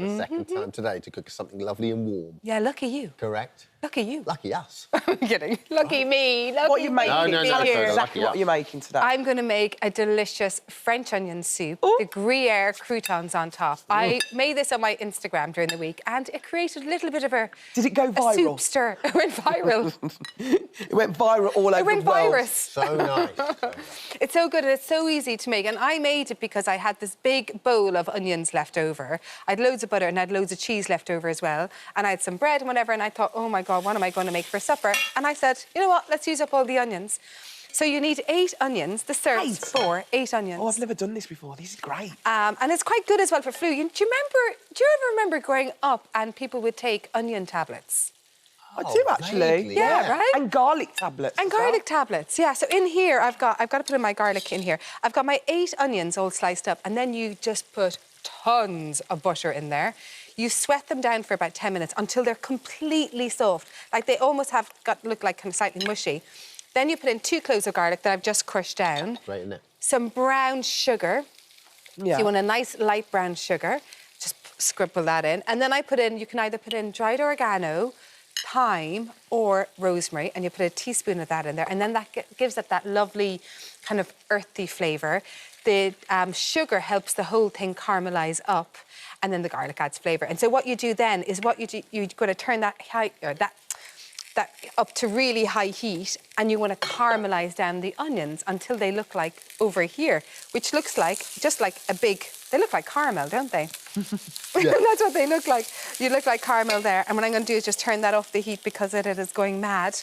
and a second time today to cook us something lovely and warm. Yeah, lucky you. Correct. Lucky you. Lucky us. I'm kidding. Lucky me. Lucky What are you making? No, Exactly what you're making today. I'm going to make a delicious French onion soup, the Gruyere croutons on top. I made this on my Instagram during the week and it created a little bit of a... Did it go viral? A soup stir. It went viral. It went viral all over the world. It went virus. So nice. It's so good and it's so easy to make. And I made it because I had this big bowl of onions left over. I had loads of butter and I had loads of cheese left over as well. And I had some bread and whatever. And I thought, oh my God, what am I going to make for supper? And I said, you know what, let's use up all the onions. So you need 8 onions. This serves for 8 onions. Oh, I've never done this before. This is great. And it's quite good as well for flu. Do you ever remember growing up and people would take onion tablets? I do actually. Vaguely, yeah, right? And garlic tablets. And garlic tablets, yeah. So in here, I've got to put in my garlic in here. I've got my 8 onions all sliced up, and then you just put tons of butter in there. You sweat them down for about 10 minutes until they're completely soft. Like they almost look like kind of slightly mushy. Then you put in 2 cloves of garlic that I've just crushed down. Right, isn't it? Some brown sugar. Yeah. So you want a nice light brown sugar. Just scribble that in. And then you can either put in dried oregano, thyme or rosemary, and you put a teaspoon of that in there, and then that gives it that lovely kind of earthy flavour. The sugar helps the whole thing caramelise up, and then the garlic adds flavour. And so what you do then is you're going to turn that up to really high heat, and you want to caramelise down the onions until they look like over here, which looks like just like they look like caramel, don't they? Yeah. That's what they look like. You look like caramel there. And what I'm going to do is just turn that off the heat because it is going mad.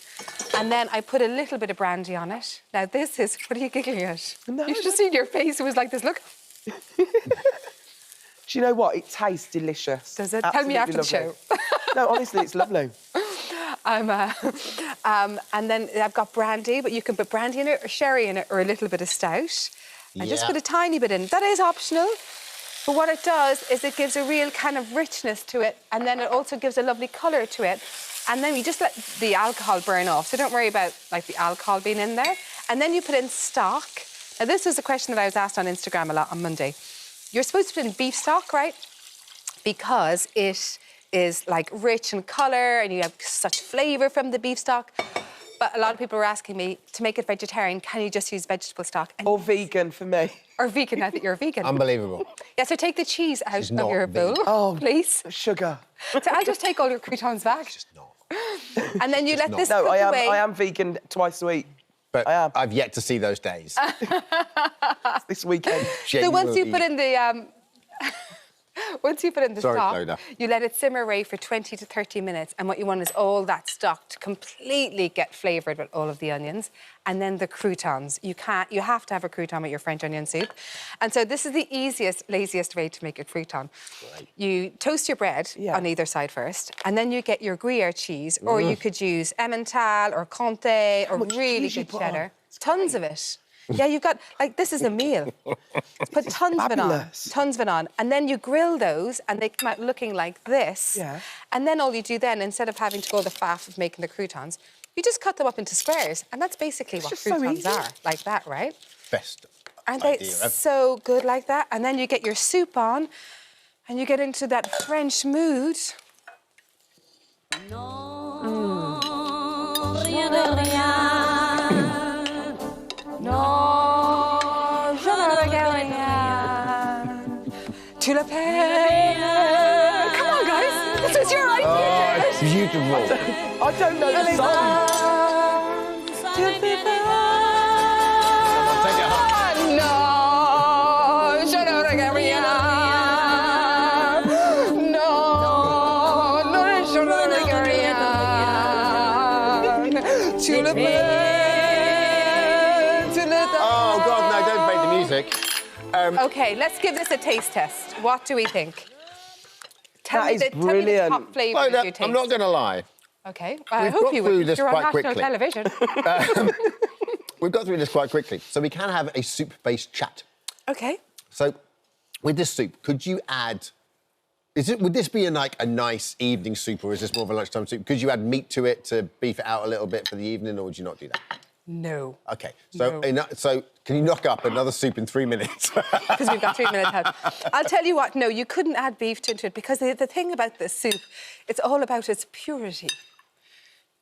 And then I put a little bit of brandy on it. Now this is, what are you giggling at? No, you should have seen your face. It was like this, look. Do you know what? It tastes delicious. Does it? Tell me after the show. No, honestly, it's lovely. And then I've got brandy, but you can put brandy in it or sherry in it or a little bit of stout. And just put a tiny bit in. That is optional. But what it does is it gives a real kind of richness to it, and then it also gives a lovely colour to it. And then you just let the alcohol burn off, so don't worry about like the alcohol being in there. And then you put in stock. Now this was a question that I was asked on Instagram a lot on Monday. You're supposed to put in beef stock, right? Because it is like rich in colour and you have such flavour from the beef stock. But a lot of people were asking me, to make it vegetarian, can you just use vegetable stock? And or vegan for me. Or vegan, now that you're a vegan. Unbelievable. Yeah, so take the cheese out of your bowl, please. Sugar. So I'll just take all your croutons back. It's just not. And then you let this No, cook away. I am vegan twice a week. But I am. I've yet to see those days. This weekend. So once you put in the... Once you put in the stock, Clodagh. you let it simmer away for 20 to 30 minutes. And what you want is all that stock to completely get flavoured with all of the onions. And then the croutons. You have to have a crouton with your French onion soup. And so this is the easiest, laziest way to make a crouton. Right. You toast your bread on either side first, and then you get your Gruyere cheese, or you could use Emmental or Comté or really good cheddar. Tons of it. Yeah, you've got, like, this is a meal. Put tons of it on. And then you grill those, and they come out looking like this. Yeah. And then all you do then, instead of having to go the faff of making the croutons, you just cut them up into squares. And that's basically what croutons are, like that, right? Best. Aren't they so good like that? And then you get your soup on, and you get into that French mood. No, je ne regarde rien. Tu le payes. Come on, guys. This is your idea. Oh, it's beautiful. I don't know the song. Tu le payes. Take it home. No, je ne regarde rien. No, je ne regarde rien. Tu le payes. Oh, God, no, don't play the music. OK, let's give this a taste test. What do we think? Tell me the top flavours you taste. I'm not going to lie. OK, I hope you will. You're on national television. We've got through this quite quickly, so we can have a soup-based chat. OK. So, with this soup, could you add... Would this be a nice evening soup, or is this more of a lunchtime soup? Could you add meat to it to beef it out a little bit for the evening, or would you not do that? No. Okay, so No. so can you knock up another soup in 3 minutes? Because we've got 3 minutes left. I'll tell you what, no, you couldn't add beef into it because the thing about this soup, it's all about its purity.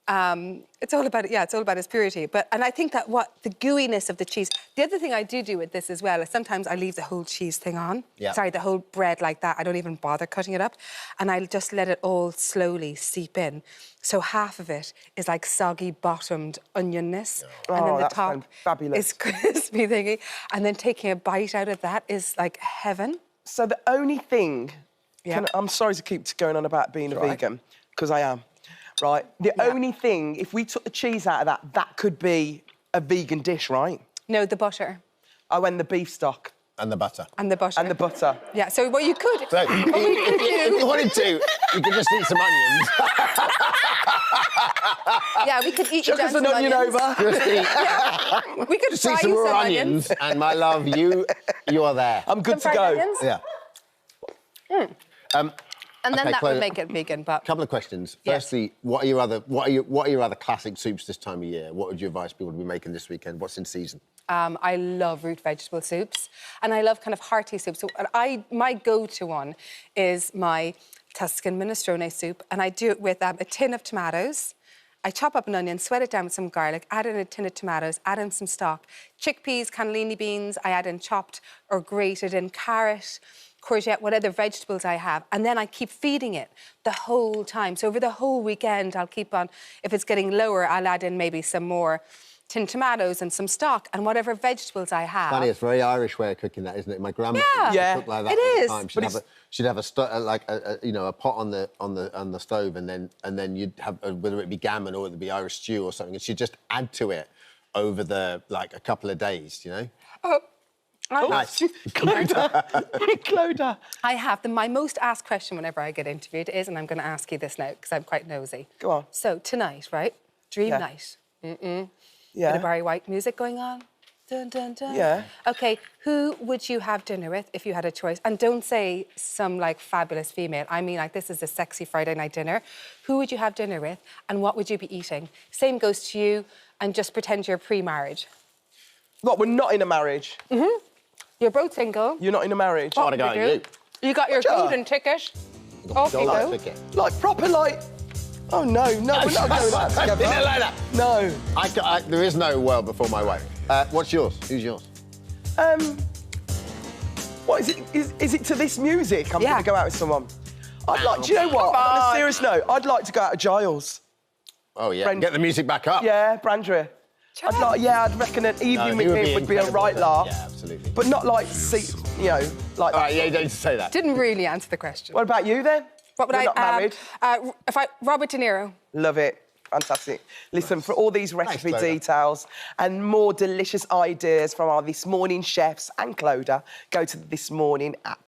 It's all about its purity. And I think that the gooiness of the cheese. The other thing I do with this as well is sometimes I leave the whole cheese thing on. Yeah. Sorry, the whole bread like that. I don't even bother cutting it up, and I'll just let it all slowly seep in. So half of it is like soggy bottomed onionness, and then the top fabulous. is crispy thingy, and then taking a bite out of that is like heaven. So the only thing, Yeah. I'm sorry to keep going on about being a vegan, because I am. Right, the only thing, if we took the cheese out of that could be a vegan dish, right? No, the butter. Oh, and the beef stock. And the butter. And the butter. And the butter. Yeah, so what you could... So, if you wanted to, you could just eat some onions. Yeah, we could eat Chuck us an onion over. Just eat, We could just fry eat some you raw some onions, and my love, you are there. I'm good Some to fried go. onions? Yeah. And then Okay, that Clodagh, would make it vegan, but... Couple of questions. Yes. Firstly, what are your other classic soups this time of year? What would you advise people to be making this weekend? What's in season? I love root vegetable soups, and I love kind of hearty soups. So my go-to one is my Tuscan minestrone soup, and I do it with a tin of tomatoes. I chop up an onion, sweat it down with some garlic, add in a tin of tomatoes, add in some stock, chickpeas, cannellini beans. I add in chopped or grated in carrot, courgette, whatever vegetables I have, and then I keep feeding it the whole time. So over the whole weekend, I'll keep on, if it's getting lower, I'll add in maybe some more tin tomatoes and some stock and whatever vegetables I have. Funny, it's a very Irish way of cooking that, isn't it? My grandma used to cook like that it all the is. time. She'd have a pot on the stove, and then you'd have whether it be gammon or it'd be Irish stew or something, and she'd just add to it over a couple of days, you know. Nice. Clodagh. I have my most asked question whenever I get interviewed is, and I'm going to ask you this now because I'm quite nosy. Go on. So tonight, right? Dream night. Yeah. Bit of Barry White music going on. Dun, dun, dun. Yeah. Okay, who would you have dinner with if you had a choice? And don't say some, like, fabulous female. I mean, like, this is a sexy Friday night dinner. Who would you have dinner with, and what would you be eating? Same goes to you, and just pretend you're pre-marriage. What, we're not in a marriage? Mm-hmm. You're both single. You're not in a marriage? What a guy, you. You got your golden ticket. Off you go. Like, proper, like... Oh, no, we're not going out together. Dinner like that. No. There is no world before my wife. What's yours? Who's yours? What is it? Is it to this music? I'm going to go out with someone. I'd like. Do you know what? Come On on. a serious note, I'd like to go out with Giles. Oh yeah. Get the music back up. Yeah, Brandra. I'd reckon an evening with him would be a right laugh. Yeah, absolutely. But not like, like. All right, yeah, you don't need to say that. Didn't really answer the question. What about you then? What would You're not married. Robert De Niro. Love it. Fantastic. Listen, for all these recipe Clodagh. details and more delicious ideas from our This Morning chefs and Clodagh, go to the This Morning app.